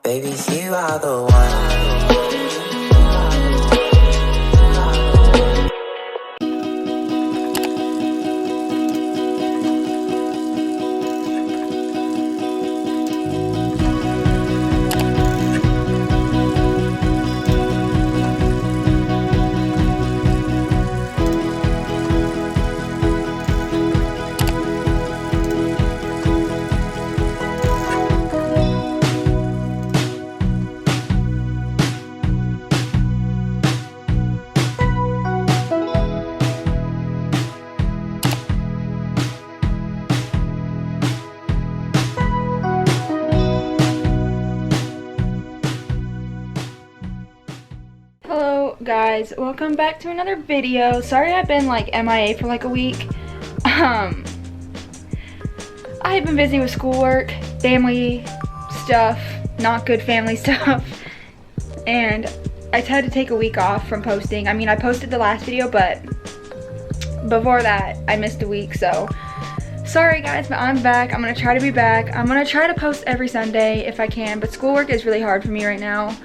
Baby, you are the one. Hello guys, welcome back to another video. Sorry I've been like MIA for like a week. I've been busy with schoolwork, family stuff, not good family stuff, and I had to take a week off from posting. I mean, I posted the last video, but before that I missed a week, so sorry guys, but I'm back. I'm gonna try to be back. I'm gonna try to post every Sunday if I can, but schoolwork is really hard for me right now.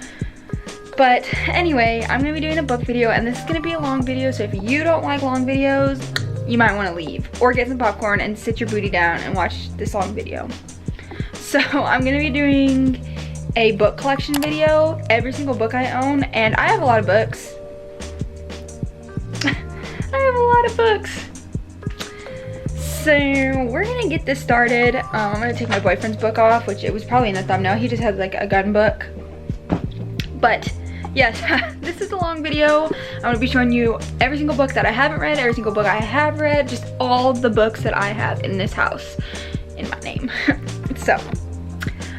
But anyway, I'm gonna be doing a book video, and this is gonna be a long video, so if you don't like long videos, you might want to leave or get some popcorn and sit your booty down and watch this long video. So I'm gonna be doing a book collection video, every single book I own, and I have a lot of books. I have a lot of books. So we're gonna get this started. I'm gonna take my boyfriend's book off, which it was probably in the thumbnail. He just has like a gun book. But yes, this is a long video. I'm gonna be showing you every single book that I haven't read, every single book I have read, just all the books that I have in this house in my name. So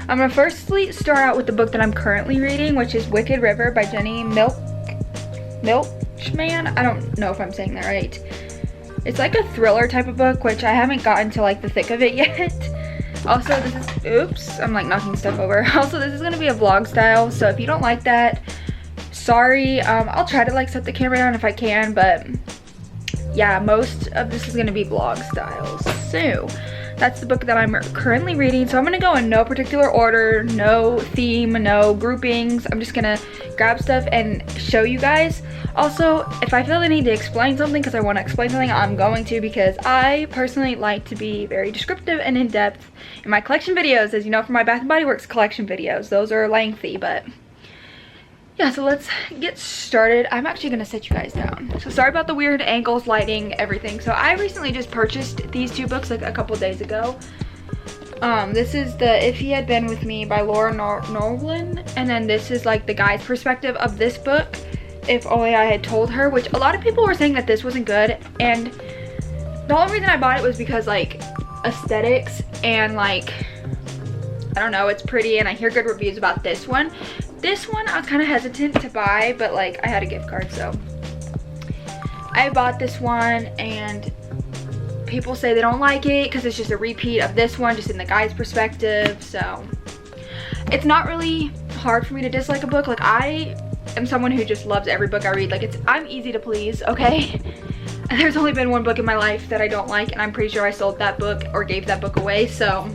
I'm gonna firstly start out with the book that I'm currently reading, which is Wicked River by Jenny Milchman. I don't know if I'm saying that right. It's like a thriller type of book, which I haven't gotten to like the thick of it yet. Also, this is, oops, I'm like knocking stuff over. Also, this is gonna be a vlog style, so if you don't like that, sorry. I'll try to like set the camera down if I can, but yeah, most of this is gonna be vlog style. So that's the book that I'm currently reading. So I'm gonna go in no particular order, no theme, no groupings. I'm just gonna grab stuff and show you guys. Also, if I feel the need to explain something because I want to explain something, I'm going to, because I personally like to be very descriptive and in-depth in my collection videos. As you know from my Bath & Body Works collection videos, those are lengthy, but yeah, so let's get started. I'm actually gonna sit you guys down. So sorry about the weird angles, lighting, everything. So I recently just purchased these two books like a couple days ago. This is the If He Had Been With Me by Laura Nolan, and then this is like the guy's perspective of this book, If Only I Had Told Her, which a lot of people were saying that this wasn't good, and the only reason I bought it was because like aesthetics and like, I don't know, it's pretty, and I hear good reviews about this one. This one I was kind of hesitant to buy, but like I had a gift card, so I bought this one, and people say they don't like it because it's just a repeat of this one, just in the guy's perspective. So it's not really hard for me to dislike a book. Like, I am someone who just loves every book I read. Like, I'm easy to please, okay? And there's only been one book in my life that I don't like, and I'm pretty sure I sold that book or gave that book away. So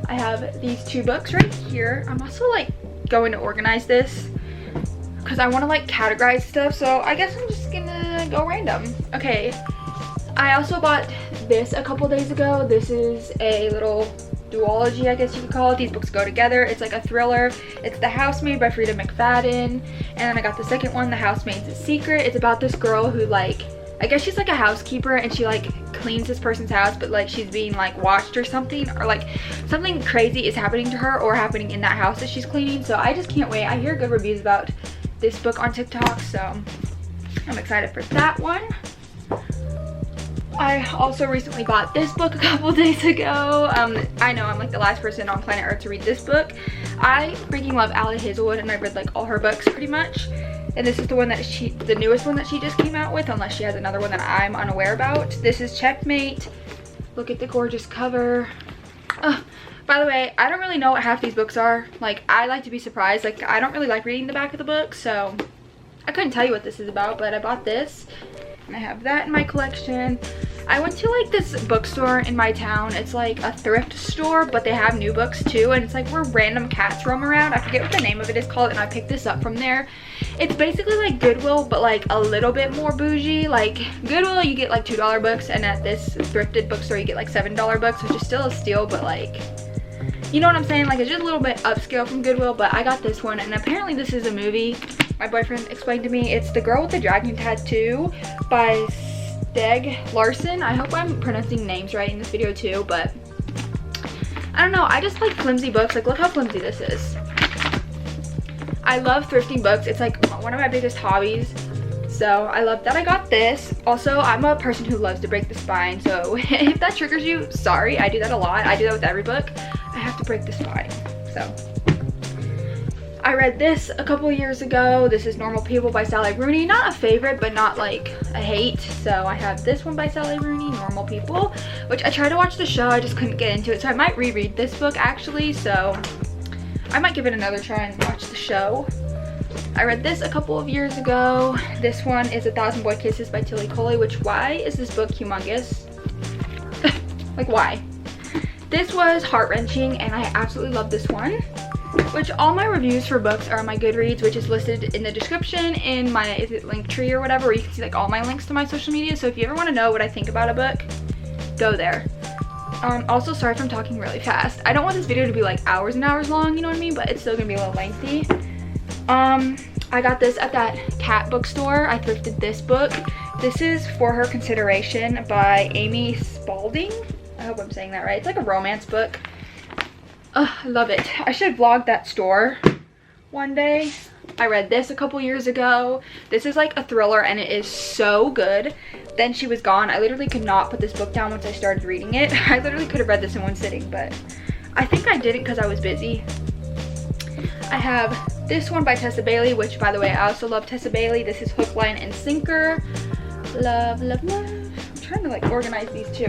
I have these two books right here. I'm also like going to organize this because I want to like categorize stuff, so I guess I'm just gonna go random. Okay, I also bought this a couple days ago. This is a little duology, I guess you could call it. These books go together. It's like a thriller. It's The Housemaid by Frida McFadden, and then I got the second one, The Housemaid's Secret. It's about this girl who, like, I guess she's like a housekeeper, and she like cleans this person's house, but like she's being like watched or something, or like something crazy is happening to her or happening in that house that she's cleaning. So I just can't wait. I hear good reviews about this book on TikTok, so I'm excited for that one. I also recently bought this book a couple days ago. I know I'm like the last person on planet Earth to read this book. I freaking love Allie Hazelwood, and I've read like all her books pretty much. And this is the one that the newest one that she just came out with, unless she has another one that I'm unaware about. This is Checkmate. Look at the gorgeous cover. By the way, I don't really know what half these books are. Like, I like to be surprised. Like, I don't really like reading the back of the book, so I couldn't tell you what this is about, but I bought this, and I have that in my collection. I went to like this bookstore in my town. It's like a thrift store, but they have new books too, and it's like where random cats roam around. I forget what the name of it is called, and I picked this up from there. It's basically like Goodwill, but like a little bit more bougie. Like Goodwill, you get like $2 books, and at this thrifted bookstore, you get like $7 books, which is still a steal, but like, you know what I'm saying? Like, it's just a little bit upscale from Goodwill, but I got this one, and apparently this is a movie. My boyfriend explained to me. It's The Girl with the Dragon Tattoo by Steg Larson. I hope I'm pronouncing names right in this video too, but I don't know. I just like flimsy books. Like, look how flimsy this is. I love thrifting books. It's like one of my biggest hobbies. So I love that I got this. Also, I'm a person who loves to break the spine. So if that triggers you, sorry. I do that a lot. I do that with every book. I have to break the spine. So I read this a couple years ago. This is Normal People by Sally Rooney. Not a favorite, but not like a hate. So I have this one by Sally Rooney, Normal People, which I tried to watch the show. I just couldn't get into it. So I might reread this book actually. So I might give it another try and watch the show. I read this a couple of years ago. This one is 1,000 Boy Kisses by Tilly Coley, which why is this book humongous? Like, why? This was heart-wrenching, and I absolutely love this one. Which all my reviews for books are on my Goodreads, which is listed in the description in my, is it Linktree or whatever, where you can see like all my links to my social media. So if you ever want to know what I think about a book, go there. Also, sorry if I'm talking really fast. I don't want this video to be like hours and hours long, you know what I mean? But it's still gonna be a little lengthy. I got this at that cat bookstore. I thrifted this book. This is For Her Consideration by Amy Spalding. I hope I'm saying that right. It's like a romance book. I love it. I should vlog that store one day. I read this a couple years ago. This is like a thriller, and it is so good. Then She Was Gone. I literally could not put this book down once I started reading it. I literally could have read this in one sitting, but I think I didn't because I was busy. I have this one by Tessa Bailey, which by the way, I also love Tessa Bailey. This is Hook, Line, and Sinker. Love, love, love. I'm trying to like organize these two.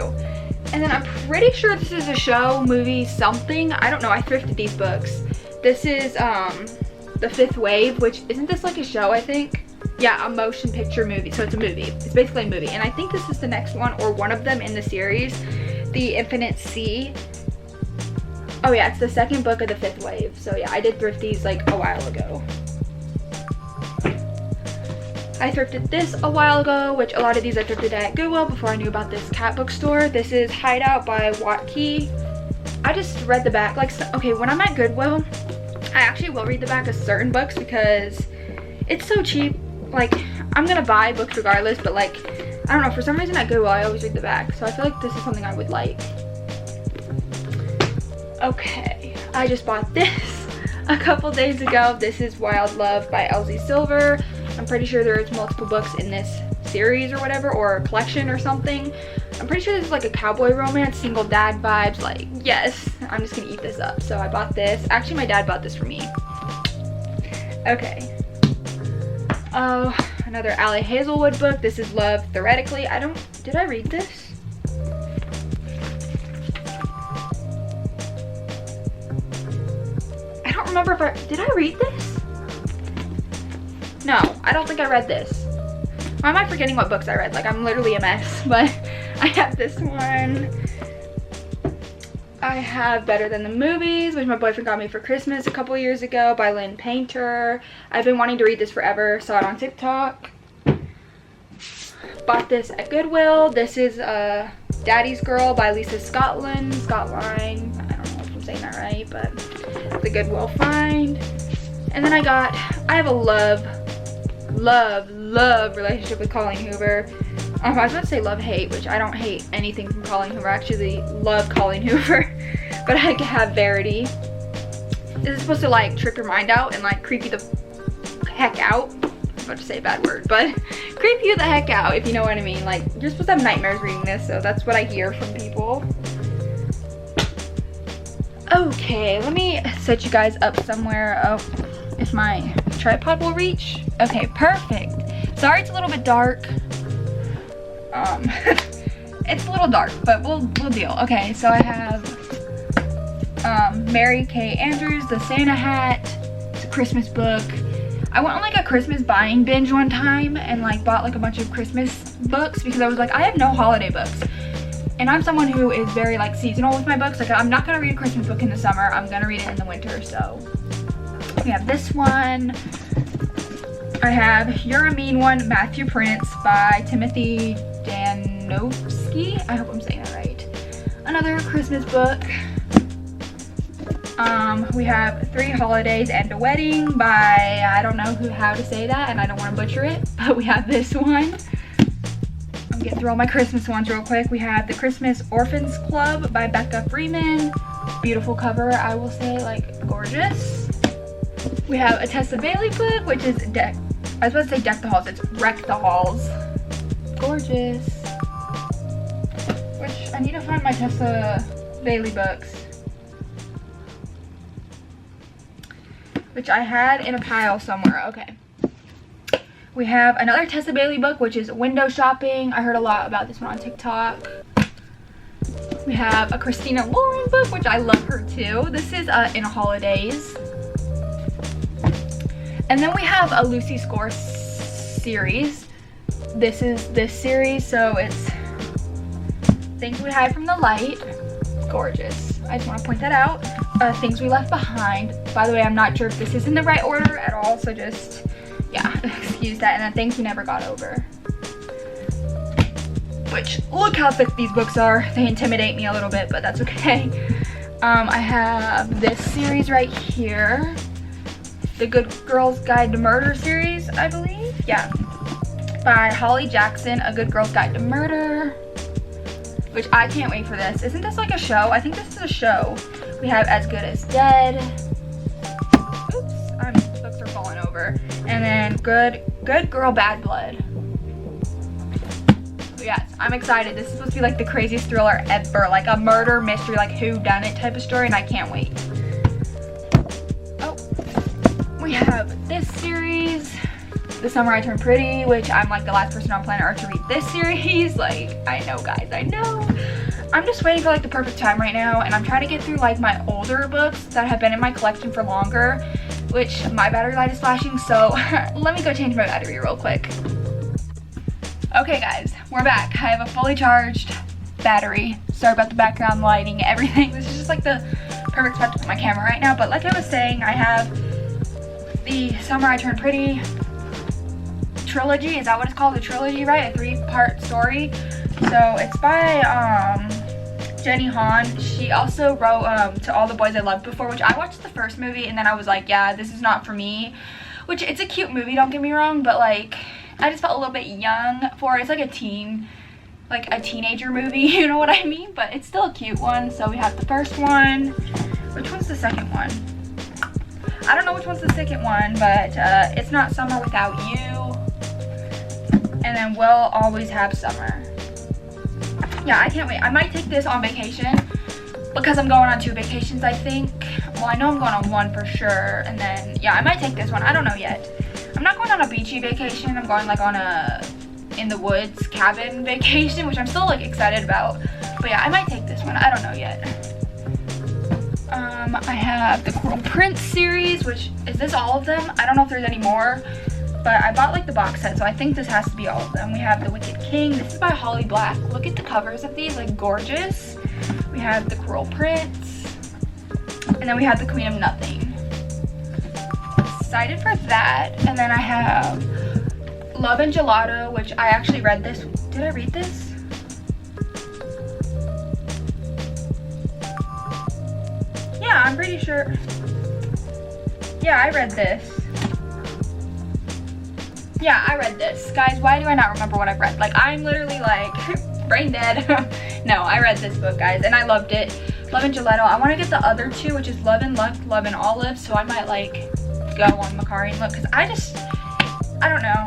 And then I'm pretty sure this is a show, movie, something. I don't know. I thrifted these books. This is The Fifth Wave, which isn't this like a show, I think? Yeah, a motion picture movie. So it's a movie. It's basically a movie. And I think this is the next one or one of them in the series, The Infinite Sea. Oh yeah, it's the second book of The Fifth Wave. So yeah, I did thrift these like a while ago. I thrifted this a while ago, which a lot of these I thrifted at Goodwill before I knew about this cat bookstore. This is Hideout by Watkey. I just read the back. Like, okay, when I'm at Goodwill, I actually will read the back of certain books because it's so cheap. Like, I'm gonna buy books regardless, but like, I don't know, for some reason at Goodwill I always read the back. So I feel like this is something I would like. Okay, I just bought this a couple days ago. This is Wild Love by Elsie Silver. I'm pretty sure there's multiple books in this series or whatever, or a collection or something. I'm pretty sure this is like a cowboy romance, single dad vibes. Like, yes, I'm just gonna eat this up. So I bought this. Actually, my dad bought this for me. Okay. Oh, another Allie Hazelwood book. This is Love Theoretically. Did I read this? I don't remember if did I read this? No, I don't think I read this. Why am I forgetting what books I read? Like, I'm literally a mess. But I have this one. I have Better Than the Movies, which my boyfriend got me for Christmas a couple years ago, by Lynn Painter. I've been wanting to read this forever. Saw it on TikTok. Bought this at Goodwill. This is Daddy's Girl by Lisa Scotland. I don't know if I'm saying that right, but it's a Goodwill find. And then I have a love relationship with Colleen Hoover. I was about to say love-hate, which I don't hate anything from Colleen Hoover. I actually love Colleen Hoover. But I have Verity. This is supposed to like trip your mind out and like creep you the heck out. I was about to say a bad word, but creep you the heck out, if you know what I mean. Like, you're supposed to have nightmares reading this, so that's what I hear from people. Okay, let me set you guys up somewhere. Oh, if my tripod will reach. Okay, perfect. Sorry it's a little bit dark. It's a little dark, but we'll deal. Okay, so I have Mary Kay Andrews, The Santa Hat. It's a Christmas book. I went on like a Christmas buying binge one time and like bought like a bunch of Christmas books because I was like, I have no holiday books. And I'm someone who is very like seasonal with my books. Like I'm not gonna read a Christmas book in the summer. I'm gonna read it in the winter. So we have this one. I have You're a Mean One, Matthew Prince by Timothy Danowski. I hope I'm saying that right. Another Christmas book. We have Three Holidays and a Wedding by, I don't know how to say that and I don't want to butcher it, but we have this one. I'm getting through all my Christmas ones real quick. We have The Christmas Orphans Club by Becca Freeman. Beautiful cover, I will say, like gorgeous. We have a Tessa Bailey book, which is I was about to say Deck the Halls, it's Wreck the Halls. Gorgeous. Which I need to find my Tessa Bailey books, which I had in a pile somewhere. Okay. We have another Tessa Bailey book, which is Window Shopping. I heard a lot about this one on TikTok. We have a Christina Lauren book, which I love her too. This is In Holidays. And then we have a Lucy Score series. This is this series, so it's Things We Hide from the Light. Gorgeous. I just want to point that out. Things We Left Behind. By the way, I'm not sure if this is in the right order at all, so just, yeah, excuse that. And then Things We Never Got Over. Which, look how thick these books are. They intimidate me a little bit, but that's okay. I have this series right here. The Good Girl's Guide to Murder series, I believe. Yeah. By Holly Jackson, A Good Girl's Guide to Murder. Which I can't wait for this. Isn't this like a show? I think this is a show. We have As Good as Dead. Oops, books are falling over. And then Good Girl, Bad Blood. But yes, I'm excited. This is supposed to be like the craziest thriller ever. Like a murder mystery, like whodunit type of story, and I can't wait. Oh, we have this series, The Summer I Turned Pretty, which I'm like the last person on planet Earth to read this series. Like, I know guys, I know. I'm just waiting for like the perfect time right now, and I'm trying to get through like my older books that have been in my collection for longer, which my battery light is flashing, so let me go change my battery real quick. Okay guys, we're back. I have a fully charged battery. Sorry about the background lighting, everything. This is just like the perfect spot to put my camera right now, but like I was saying, I have The Summer I Turned Pretty trilogy. Is that what it's called? The trilogy, right? A 3-part story. So it's by Jenny Han. She also wrote To All the Boys I Loved Before, which I watched the first movie and then I was like, yeah, this is not for me. Which, it's a cute movie, don't get me wrong, but like I just felt a little bit young for it. It's like a teenager movie, you know what I mean? But it's still a cute one. So we have the first one. Which one's the second one? I don't know which one's the second one, but It's Not Summer Without You. And then We'll Always Have Summer. Yeah, I can't wait. I might take this on vacation because I'm going on 2 vacations, I think. Well, I know I'm going on 1 for sure. And then, yeah, I might take this one. I don't know yet. I'm not going on a beachy vacation. I'm going like on a in the woods cabin vacation, which I'm still like excited about. But yeah, I might take this one. I don't know yet. I have the Coral Prince series, which, is this all of them? I don't know if there's any more, but I bought like the box set, so I think this has to be all of them. We have The Wicked King. This is by Holly Black. Look at the covers of these, like gorgeous. We have the Coral Prince, and then we have the Queen of Nothing. Excited for that. And then I have Love and Gelato, which I actually read this. Did I read this? Yeah, I'm pretty sure. Yeah, I read this. Yeah, I read this. Guys, why do I not remember what I've read? Like, I'm literally like brain dead. No, I read this book, guys, and I loved it. Love and Gelato. I want to get the other 2, which is Love and Luck, Love and Olive, so I might like go on Macari and look, because I don't know.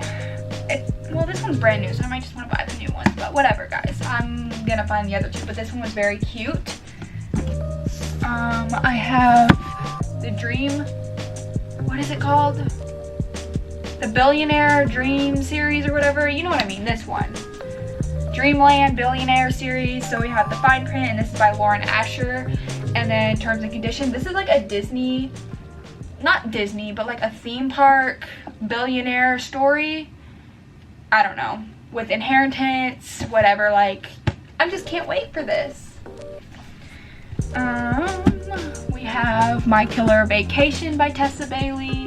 Well, this one's brand new, so I might just want to buy the new ones, but whatever, guys. I'm gonna find the other 2, but this one was very cute. I have the Dream, what is it called? The Billionaire Dream series or whatever, you know what I mean, this one. Dreamland Billionaire series. So we have the fine print, and this is by Lauren Asher. And then Terms and Conditions. This is like a Disney not Disney, but like a theme park billionaire story. I don't know, with inheritance, whatever. Like, I just can't wait for this. We have My Killer Vacation by Tessa Bailey.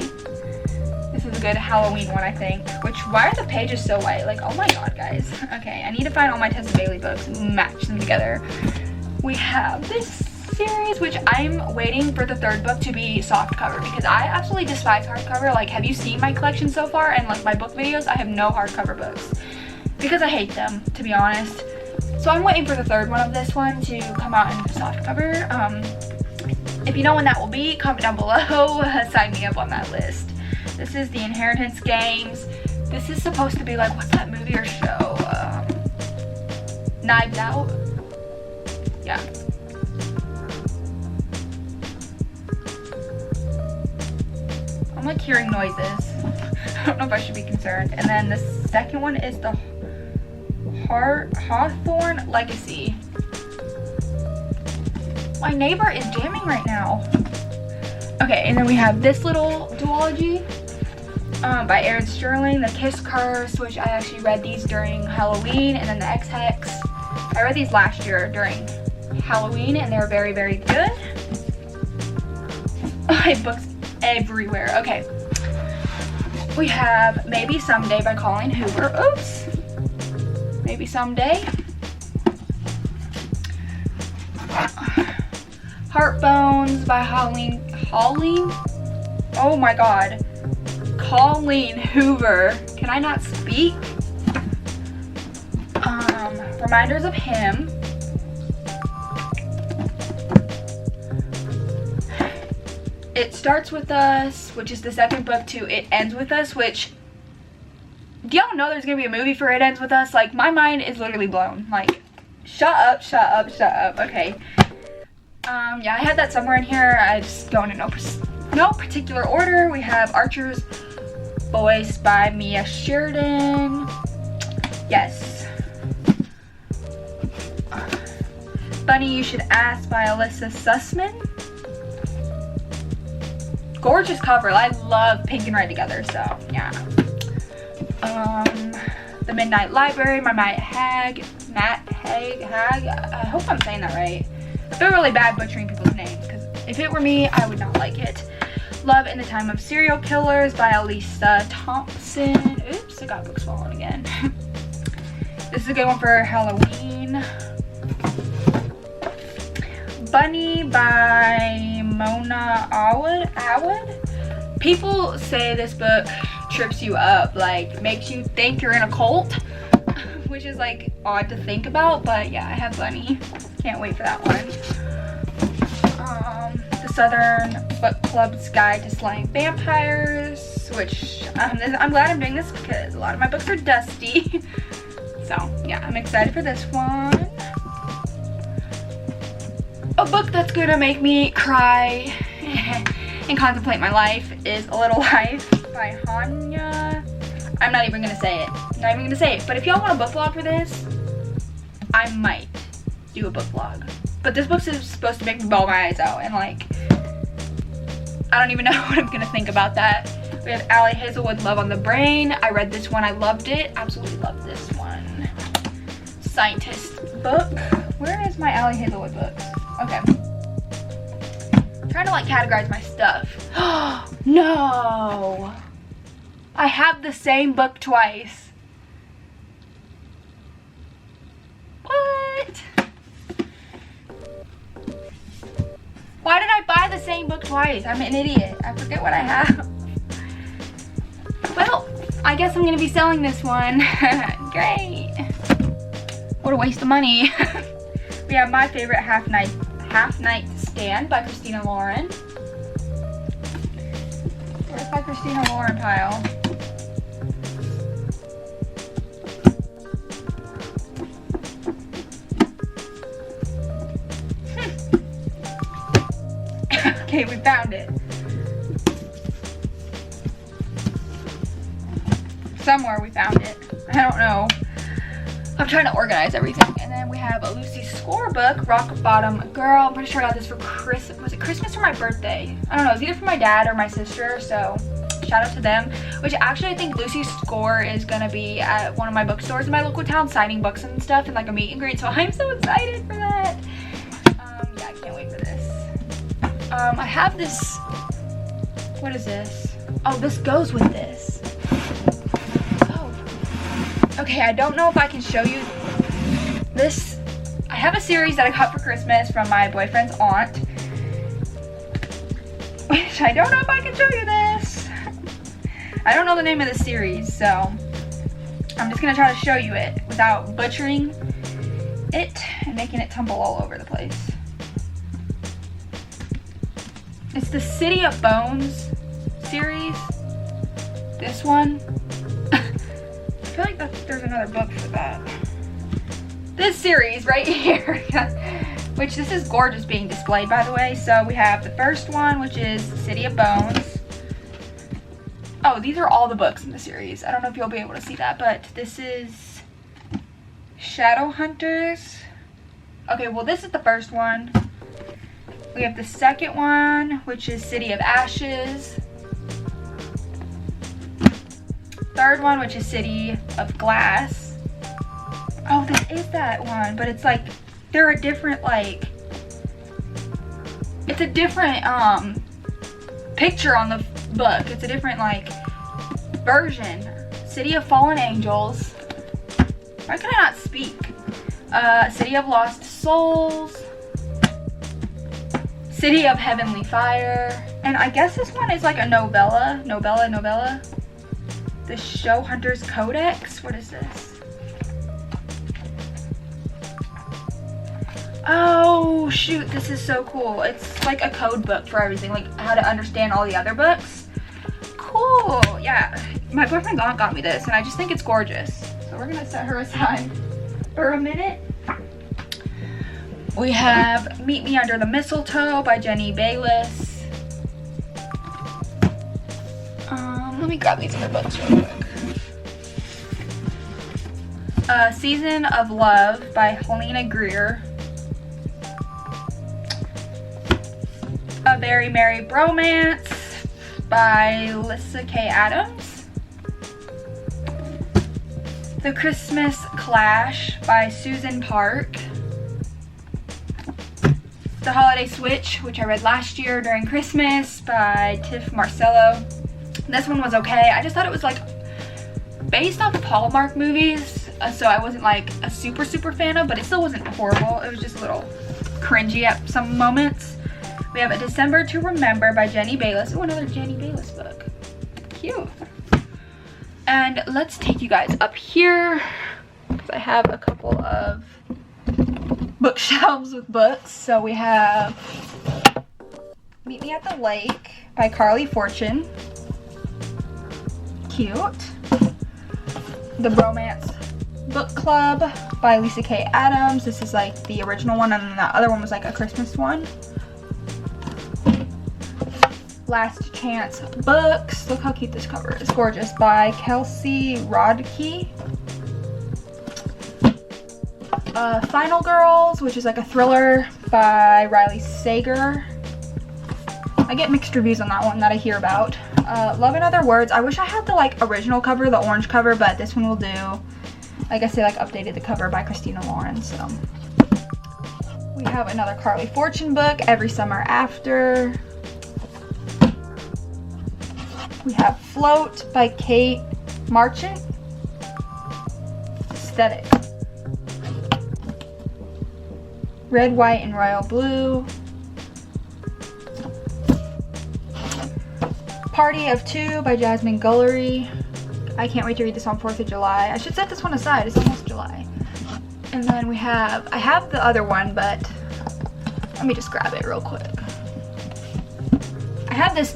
This is a good Halloween one, I think. Which, why are the pages so white? Like, oh my god, guys. Okay, I need to find all my Tessa Bailey books and match them together. We have this series, which I'm waiting for the third book to be soft cover, because I absolutely despise hardcover. Like, have you seen my collection so far? And like my book videos, I have no hardcover books because I hate them, to be honest. So I'm waiting for the third one of this one to come out in soft cover. If you know when that will be, comment down below. Sign me up on that list. This is the Inheritance Games. This is supposed to be like, what's that movie or show? Knives Out? Yeah. I'm like hearing noises. I don't know if I should be concerned. And then the second one is the Hawthorne Legacy. My neighbor is jamming right now. Okay, and then we have this little duology by Aaron Sterling, The Kiss Curse, which I actually read these during Halloween, and then the X-Hex. I read these last year during Halloween, and they're very, very good. I have books everywhere. Okay. We have Maybe Someday by Colleen Hoover. Oops. Maybe Someday. Heartbones by oh my god. Colleen Hoover. Can I not speak? Reminders of Him. It Starts With Us, which is the second book to It Ends With Us, which, do y'all know there's gonna be a movie for It Ends With Us? Like, my mind is literally blown. Like, shut up, shut up, shut up. Okay. Yeah, I had that somewhere in here. I just go in no particular order. We have Archer's Voice by Mia Sheridan. Yes. Bunny You Should Ask by Alyssa Sussman. Gorgeous cover. I love pink and red together, so yeah. The Midnight Library by Matt Haig. I hope I'm saying that right. I feel really bad butchering people's names, because if it were me, I would not like it. Love in the Time of Serial Killers by Elisa Thompson. Oops, I got books falling again. This is a good one for Halloween. Bunny by Mona Awad. People say this book trips you up, like makes you think you're in a cult, which is like odd to think about, but yeah, I have Bunny. Can't wait for that one. The Southern Book Club's Guide to Slaying Vampires, which I'm glad I'm doing this because a lot of my books are dusty. So yeah, I'm excited for this one. A book that's gonna make me cry and contemplate my life is A Little Life by Hanya. I'm not even gonna say it. Not even gonna say it. But if y'all want a book vlog for this, I might do a book vlog. But this book is supposed to make me bawl my eyes out, and like, I don't even know what I'm gonna think about that. We have Allie Hazelwood, Love on the Brain. I read this one, I loved it. Absolutely loved this one. Scientist book. Where is my Allie Hazelwood books? Okay. I'm trying to like categorize my stuff. No! I have the same book twice. What? Why did I buy the same book twice? I'm an idiot. I forget what I have. Well, I guess I'm gonna be selling this one. Great. What a waste of money. We have My Favorite Half Night Stand by Christina Lauren. Where's my Christina Lauren pile? Okay, we found it. Somewhere we found it. I don't know. I'm trying to organize everything. And then we have a Lucy Score book, Rock Bottom Girl. I'm pretty sure I got this for Christmas. Was it Christmas or my birthday? I don't know. It was either for my dad or my sister, so shout out to them. Which actually I think Lucy Score is gonna be at one of my bookstores in my local town signing books and stuff and like a meet and greet, so I'm so excited for that. Yeah, I can't wait for this. I have this, what is this? Oh, this goes with this. Okay, I don't know if I can show you this. I have a series that I got for Christmas from my boyfriend's aunt, which I don't know if I can show you this. I don't know the name of the series, so I'm just gonna try to show you it without butchering it and making it tumble all over the place. It's the City of Bones series. This one. I feel like there's another book for that. This series right here, which this is gorgeous being displayed, by the way. So we have the first one, which is City of Bones. Oh, these are all the books in the series. I don't know if you'll be able to see that, but this is Shadow Hunters. Okay, well, this is the first one. We have the second one, which is City of Ashes. Third one, which is City of Glass. Oh, this is that one, but it's like they're a different, like, it's a different picture on the book. It's a different like version. City of Fallen Angels. Why can I not speak? City of Lost Souls. City of Heavenly Fire. And I guess this one is like a novella. The Show Hunters Codex. What is this? Oh shoot, this is so cool. It's like a code book for everything, like how to understand all the other books. Cool. Yeah, my boyfriend's aunt got me this and I just think it's gorgeous. So we're gonna set her aside for a minute. We have Meet Me Under the Mistletoe by Jenny Bayliss. Let me grab these other books real quick. Season of Love by Helena Greer. A Very Merry Bromance by Lissa K. Adams. The Christmas Clash by Susan Park. The Holiday Switch, which I read last year during Christmas by Tiff Marcello. This one was okay. I just thought it was like based off Hallmark movies, so I wasn't like a super fan of, but it still wasn't horrible. It was just a little cringy at some moments. We have A December to Remember by Jenny Bayliss. Oh, another Jenny Bayliss book. Cute. And let's take you guys up here, because I have a couple of bookshelves with books. So we have Meet Me at the Lake by Carly Fortune. Cute. The Bromance Book Club by Lissa K. Adams. This is like the original one, and then the other one was like a Christmas one. Last Chance Books. Look how cute this cover is. Gorgeous. By Kelsey Rodkey. Final Girls, which is like a thriller by Riley Sager. I get mixed reviews on that one that I hear about. Love in Other Words. I wish I had the like original cover, the orange cover, but this one will do. I guess they like updated the cover by Christina Lauren. So we have another Carly Fortune book, Every Summer After. We have Float by Kate Marchant. Aesthetic. Red, White, and Royal Blue. Party of Two by Jasmine Gullery. I can't wait to read this on 4th of July. I should set this one aside. It's almost July. And then we have, I have the other one, but let me just grab it real quick. I have this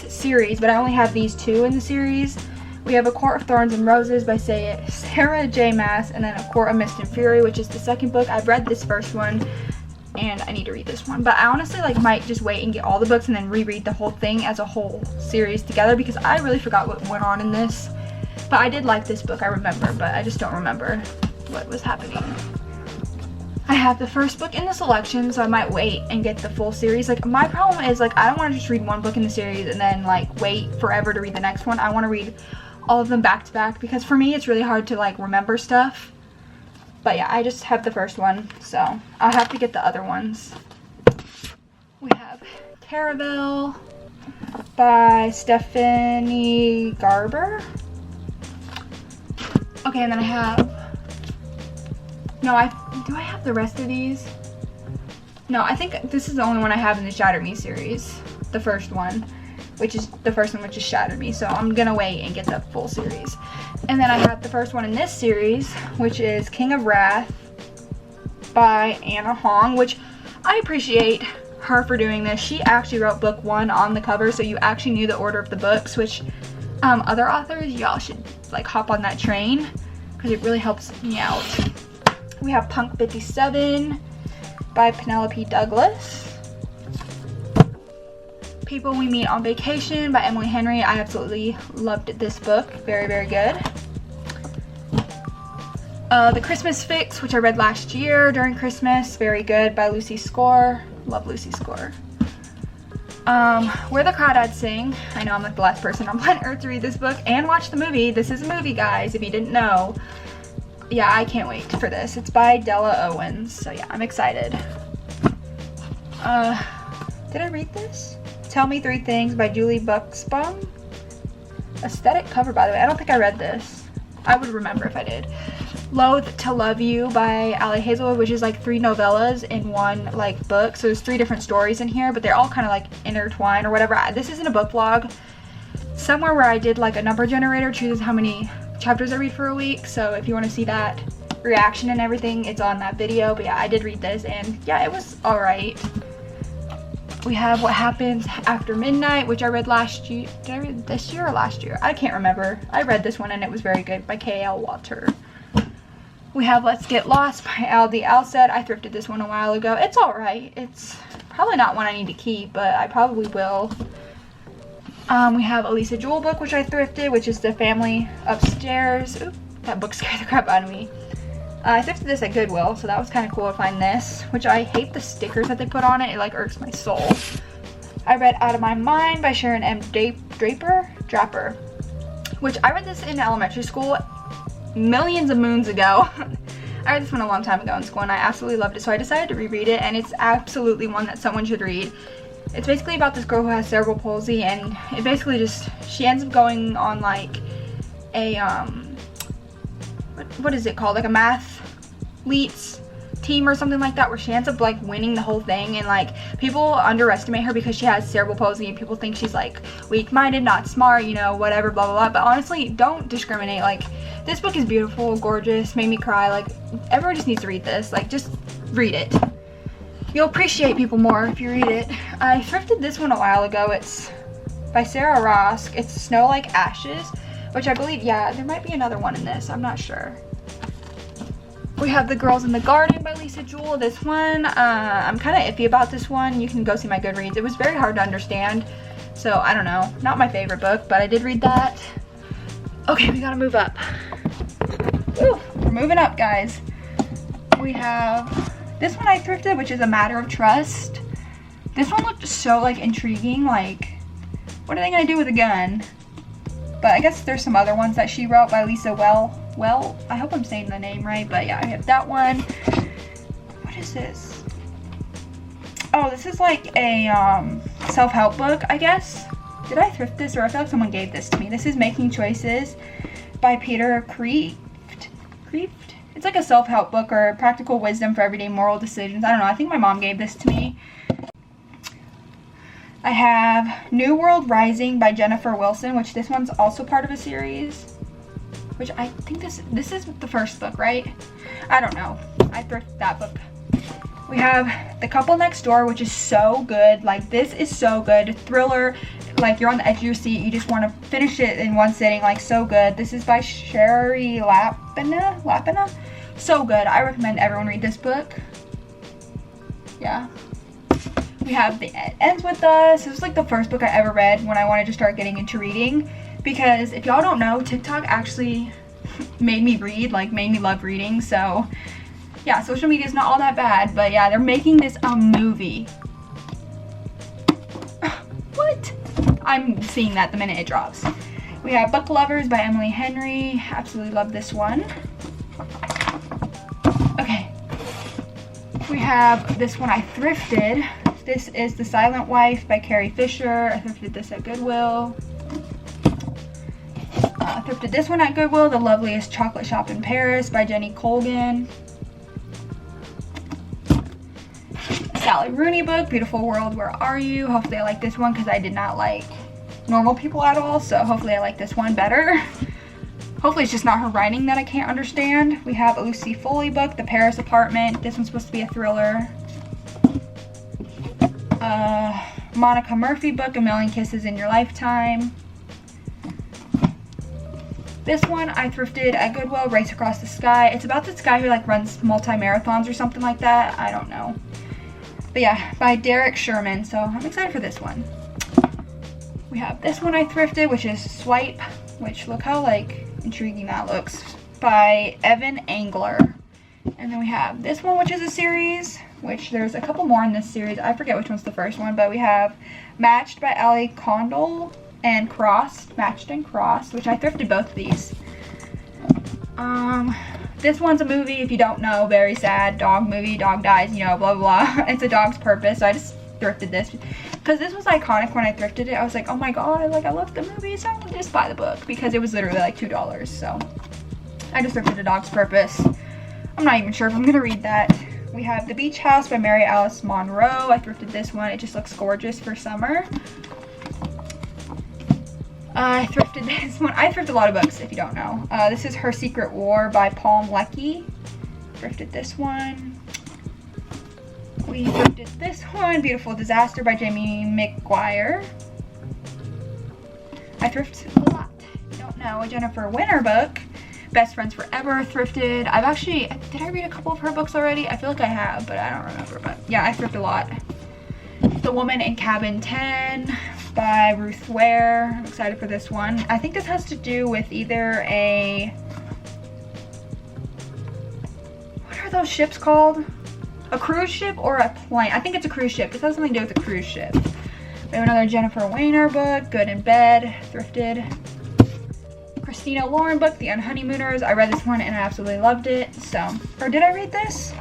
series, but I only have these two in the series. We have A Court of Thorns and Roses by Sarah J. Maas, and then A Court of Mist and Fury, which is the second book. I've read this first one, and I need to read this one. But I honestly like might just wait and get all the books and then reread the whole thing as a whole series together, because I really forgot what went on in this. But I did like this book, I remember, but I just don't remember what was happening. I have the first book in the selection, so I might wait and get the full series. Like, my problem is, like, I don't want to just read one book in the series and then, like, wait forever to read the next one. I want to read all of them back to back, because for me, it's really hard to, like, remember stuff. But yeah, I just have the first one, so I'll have to get the other ones. We have Caravel by Stephanie Garber. Okay, and then I have... No, do I have the rest of these? No, I think this is the only one I have in the Shatter Me series. The first one, which is Shatter Me. So I'm gonna wait and get the full series. And then I have the first one in this series, which is King of Wrath by Anna Hong, which I appreciate her for doing this. She actually wrote book 1 on the cover, so you actually knew the order of the books, which other authors, y'all should like hop on that train, because it really helps me out. We have Punk 57 by Penelope Douglas. People We Meet on Vacation by Emily Henry. I absolutely loved this book. Very, very good. The Christmas Fix, which I read last year during Christmas. Very good, by Lucy Score. Love Lucy Score. Where the Crawdads Sing. I know I'm like the last person on planet Earth to read this book and watch the movie. This is a movie, guys, if you didn't know. Yeah, I can't wait for this. It's by Della Owens, so yeah, I'm excited. Did I read this? Tell Me 3 Things by Julie Buxbaum. Aesthetic cover, by the way. I don't think I read this. I would remember if I did. Loathe to Love You by Ali Hazelwood, which is like 3 novellas in one like book. So there's 3 different stories in here, but they're all kind of like intertwined or whatever. This isn't a book vlog. Somewhere where I did like a number generator chooses how many chapters I read for a week, so if you want to see that reaction and everything, it's on that video. But yeah, I did read this, and yeah, it was alright. We have What Happens After Midnight, which I read last year. Did I read this year or last year? I can't remember. I read this one and it was very good, by K.L. Walter. We have Let's Get Lost by Aldi Alced. I thrifted this one a while ago. It's alright. It's probably not one I need to keep, but I probably will. We have a Lisa Jewell book, which I thrifted, which is The Family Upstairs. Oop, that book scared the crap out of me. I thrifted this at Goodwill, so that was kind of cool to find this, which I hate the stickers that they put on it. It like irks my soul. I read Out of My Mind by Sharon M. Draper, which I read this in elementary school millions of moons ago. I read this one a long time ago in school, and I absolutely loved it, so I decided to reread it, and it's absolutely one that someone should read. It's basically about this girl who has cerebral palsy, and it basically just, she ends up going on like a, what is it called? Like a mathletes team or something like that, where she ends up like winning the whole thing, and like people underestimate her because she has cerebral palsy, and people think she's like weak-minded, not smart, you know, whatever, blah, blah, blah. But honestly, don't discriminate. Like, this book is beautiful, gorgeous, made me cry. Like, everyone just needs to read this. Like, just read it. You'll appreciate people more if you read it. I thrifted this one a while ago. It's by Sarah Rosk. It's Snow Like Ashes, which I believe, yeah, there might be another one in this. I'm not sure. We have The Girls in the Garden by Lisa Jewell. This one, I'm kind of iffy about this one. You can go see my Goodreads. It was very hard to understand, so I don't know. Not my favorite book, but I did read that. Okay, we gotta move up. Woo, we're moving up, guys. We have this one I thrifted, which is A Matter of Trust. This one looked so like intriguing. Like, what are they gonna do with a gun? But I guess there's some other ones that she wrote by Lisa Well, I hope I'm saying the name right, but yeah, I have that one. What is this? Oh, this is like a self-help book, I guess. Did I thrift this, or I feel like someone gave this to me? This is Making Choices by Peter Kreeft. It's like a self-help book or practical wisdom for everyday moral decisions. I don't know. I think my mom gave this to me. I have New World Rising by Jennifer Wilson, which this one's also part of a series. Which I think this is the first book, right? I don't know. I thrifted that book. We have The Couple Next Door, which is so good. Like, this is so good. Thriller. Like, you're on the edge of your seat. You just want to finish it in one sitting. Like, so good. This is by Sherry Lapina. So good. I recommend everyone read this book. Yeah. We have The Ends With Us. This was like the first book I ever read when I wanted to start getting into reading. Because if y'all don't know, TikTok actually made me read, like made me love reading. So yeah, social media is not all that bad, but yeah, they're making this a movie. What? I'm seeing that the minute it drops. We have Book Lovers by Emily Henry. Absolutely love this one. Okay. We have this one I thrifted. This is The Silent Wife by Carrie Fisher. I thrifted this at Goodwill. I thrifted this one at Goodwill, The Loveliest Chocolate Shop in Paris by Jenny Colgan. Sally Rooney book, Beautiful World, Where Are You? Hopefully I like this one because I did not like Normal People at all, so hopefully I like this one better. Hopefully it's just not her writing that I can't understand. We have a Lucy Foley book, The Paris Apartment. This one's supposed to be a thriller. Monica Murphy book, A Million Kisses in Your Lifetime. This one I thrifted at Goodwill, Race Across the Sky. It's about this guy who like runs multi-marathons or something like that. I don't know. But yeah, by Derek Sherman, so I'm excited for this one. We have this one I thrifted, which is Swipe, which look how like intriguing that looks, by Evan Angler. And then we have this one, which is a series, which there's a couple more in this series. I forget which one's the first one, but we have Matched by Ali Condal and Crossed, Matched and Crossed, which I thrifted both of these. This one's a movie, if you don't know, very sad, dog movie, dog dies, you know, blah, blah, blah. It's A Dog's Purpose, so I just thrifted this. Because this was iconic when I thrifted it. I was like, oh my god, like I love the movie, so I'm gonna just buy the book. Because it was literally like $2, so. I just thrifted A Dog's Purpose. I'm not even sure if I'm gonna read that. We have The Beach House by Mary Alice Monroe. I thrifted this one, it just looks gorgeous for summer. I thrifted this one. I thrift a lot of books, if you don't know. This is Her Secret War by Palm Lecky. Thrifted this one. We thrifted this one, Beautiful Disaster by Jamie McGuire. I thrifted a lot. If you don't know, a Jennifer Winter book, Best Friends Forever, thrifted. I've actually, did I read a couple of her books already? I feel like I have, but I don't remember. But yeah, I thrifted a lot. The Woman in Cabin 10 by Ruth Ware. I'm excited for this one. I think this has to do with either a, what are those ships called? A cruise ship or a plane? I think it's a cruise ship. This has something to do with a cruise ship. We have another Jennifer Weiner book, Good in Bed, thrifted. Christina Lauren book, The Unhoneymooners. I read this one and I absolutely loved it. So, or did I read this?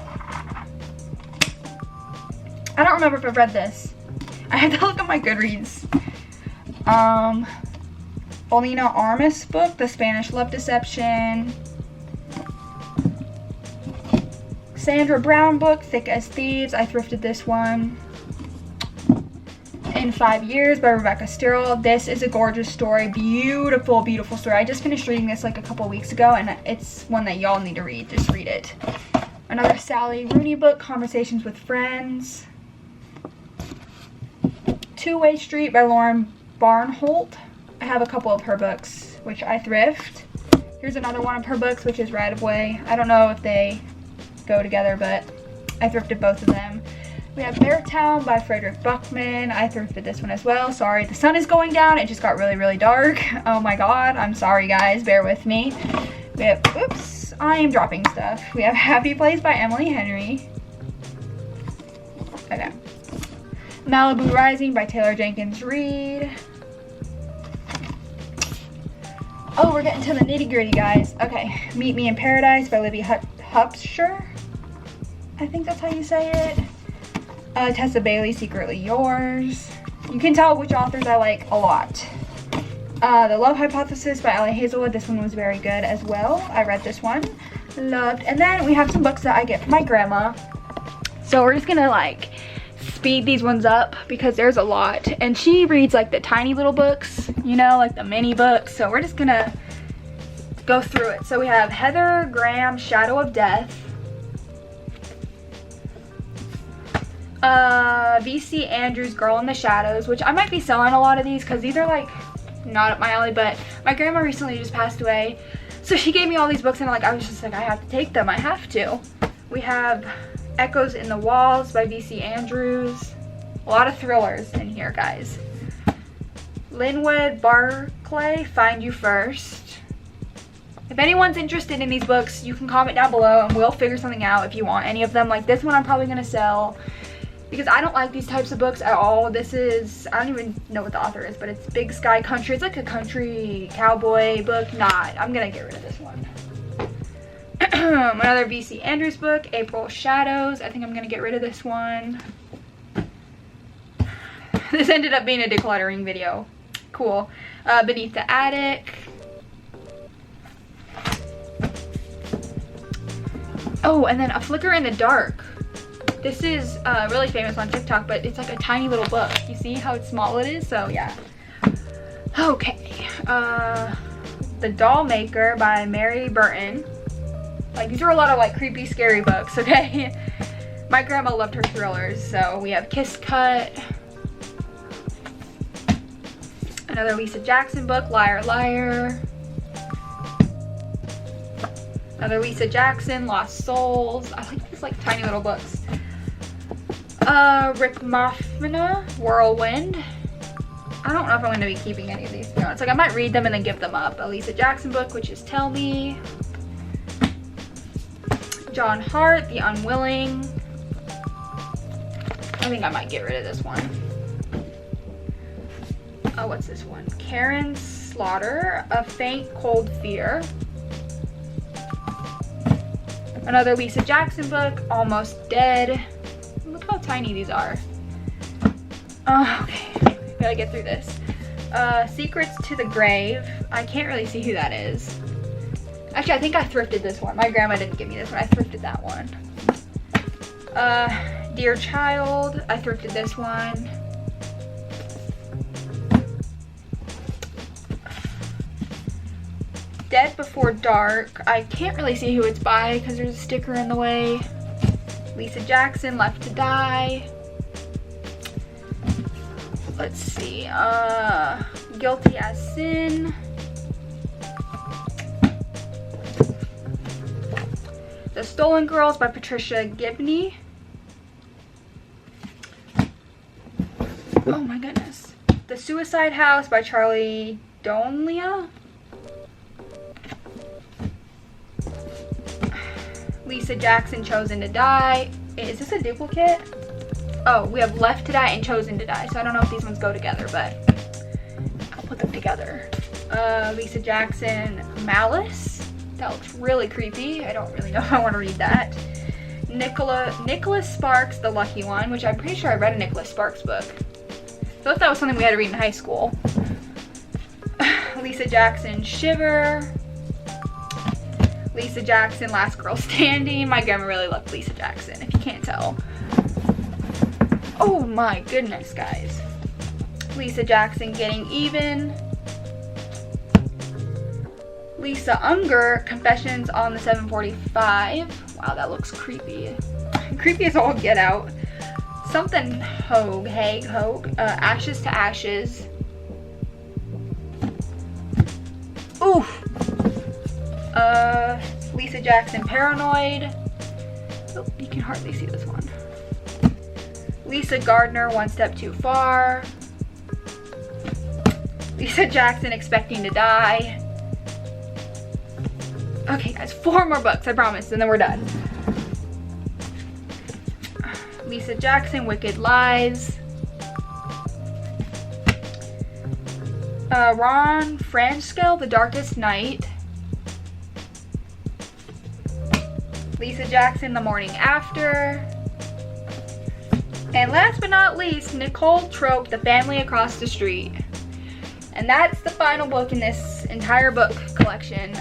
I don't remember if I read this. I have to look at my Goodreads. Olina Armas book, The Spanish Love Deception. Sandra Brown book, Thick as Thieves. I thrifted this one. In 5 Years by Rebecca Stirrell. This is a gorgeous story. Beautiful, beautiful story. I just finished reading this like a couple weeks ago and it's one that y'all need to read. Just read it. Another Sally Rooney book, Conversations with Friends. Two-Way Street by Lauren Barnholt. I have a couple of her books, which I thrift. Here's another one of her books, which is Right of Way. I don't know if they go together, but I thrifted both of them. We have Beartown by Frederick Buckman. I thrifted this one as well. Sorry, the sun is going down. It just got really, really dark. Oh my god, I'm sorry guys, bear with me. We have, oops, I am dropping stuff. We have Happy Place by Emily Henry. Okay. Malibu Rising by Taylor Jenkins Reid. Oh, we're getting to the nitty gritty, guys. Okay, Meet Me in Paradise by Libby Hupsher. I think that's how you say it. Tessa Bailey, Secretly Yours. You can tell which authors I like a lot. The Love Hypothesis by Allie Hazelwood. This one was very good as well. I read this one. Loved. And then we have some books that I get from my grandma. So we're just gonna like speed these ones up because there's a lot. And she reads like the tiny little books, you know, like the mini books. So we're just gonna go through it. So we have Heather Graham, Shadow of Death. V.C. Andrews, Girl in the Shadows, which I might be selling a lot of these because these are like not up my alley, but my grandma recently just passed away, so she gave me all these books and like I was just like, I have to take them, I have to. We have Echoes in the Walls by V.C. Andrews. A lot of thrillers in here, guys. Linwood Barclay, Find You First. If anyone's interested in these books, you can comment down below and we'll figure something out if you want any of them. Like this one I'm probably gonna sell because I don't like these types of books at all. This is, I don't even know what the author is, but it's Big Sky Country. It's like a country cowboy book. I'm gonna get rid of this one. Another V.C. Andrews book, April Shadows. I think I'm gonna get rid of this one. This ended up being a decluttering video. Cool. Beneath the Attic. Oh, and then A Flicker in the Dark. This is really famous on TikTok, but it's like a tiny little book. You see how small it is? So yeah. Okay. The Doll Maker by Mary Burton. Like these are a lot of like creepy, scary books, okay? My grandma loved her thrillers. So we have Kiss Cut. Another Lisa Jackson book, Liar Liar. Another Lisa Jackson, Lost Souls. I like these like tiny little books. Rick Moffina, Whirlwind. I don't know if I'm going to be keeping any of these, to be honest. Like I might read them and then give them up. A Lisa Jackson book, which is Tell Me. John Hart, The Unwilling. I think I might get rid of this one. Oh, what's this one? Karen Slaughter, A Faint Cold Fear. Another Lisa Jackson book, Almost Dead. Look how tiny these are. Okay, gotta get through this. Secrets to the Grave. I can't really see who that is. Actually, I think I thrifted this one. My grandma didn't give me this one. I thrifted that one. Dear Child. I thrifted this one. Dead Before Dark. I can't really see who it's by because there's a sticker in the way. Lisa Jackson, Left to Die. Let's see. Guilty as Sin. The Stolen Girls by Patricia Gibney. Oh my goodness. The Suicide House by Charlie Donlia. Lisa Jackson, Chosen to Die. Is this a duplicate? Oh, we have Left to Die and Chosen to Die. So I don't know if these ones go together, but I'll put them together. Lisa Jackson, Malice. That looks really creepy. I don't really know if I want to read that. Nicholas Sparks, The Lucky One, which I'm pretty sure I read a Nicholas Sparks book. I thought that was something we had to read in high school. Lisa Jackson, Shiver. Lisa Jackson, Last Girl Standing. My grandma really loved Lisa Jackson, if you can't tell. Oh my goodness, guys. Lisa Jackson, Getting Even. Lisa Unger, Confessions on the 745. Wow, that looks creepy. Creepy as all get out. Something Hogue. Ashes to Ashes. Oof. Lisa Jackson, Paranoid. Oh, you can hardly see this one. Lisa Gardner, One Step Too Far. Lisa Jackson, Expecting to Die. Okay guys, 4 more books, I promise, and then we're done. Lisa Jackson, Wicked Lies. Ron Franskell, The Darkest Night. Lisa Jackson, The Morning After. And last but not least, Nicole Trope, The Family Across the Street. And that's the final book in this entire book collection.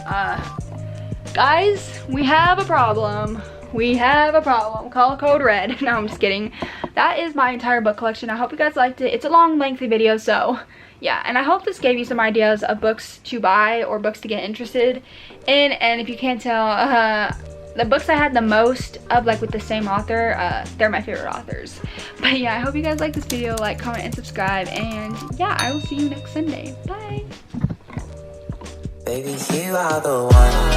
Guys, we have a problem. We have a problem. Call code red. No, I'm just kidding. That is my entire book collection. I hope you guys liked it. It's a long, lengthy video, so yeah. And I hope this gave you some ideas of books to buy or books to get interested in. And if you can't tell, the books I had the most of, like with the same author, they're my favorite authors. But yeah, I hope you guys like this video. Like, comment, and subscribe. And yeah, I will see you next Sunday. Bye. Baby, you are the one.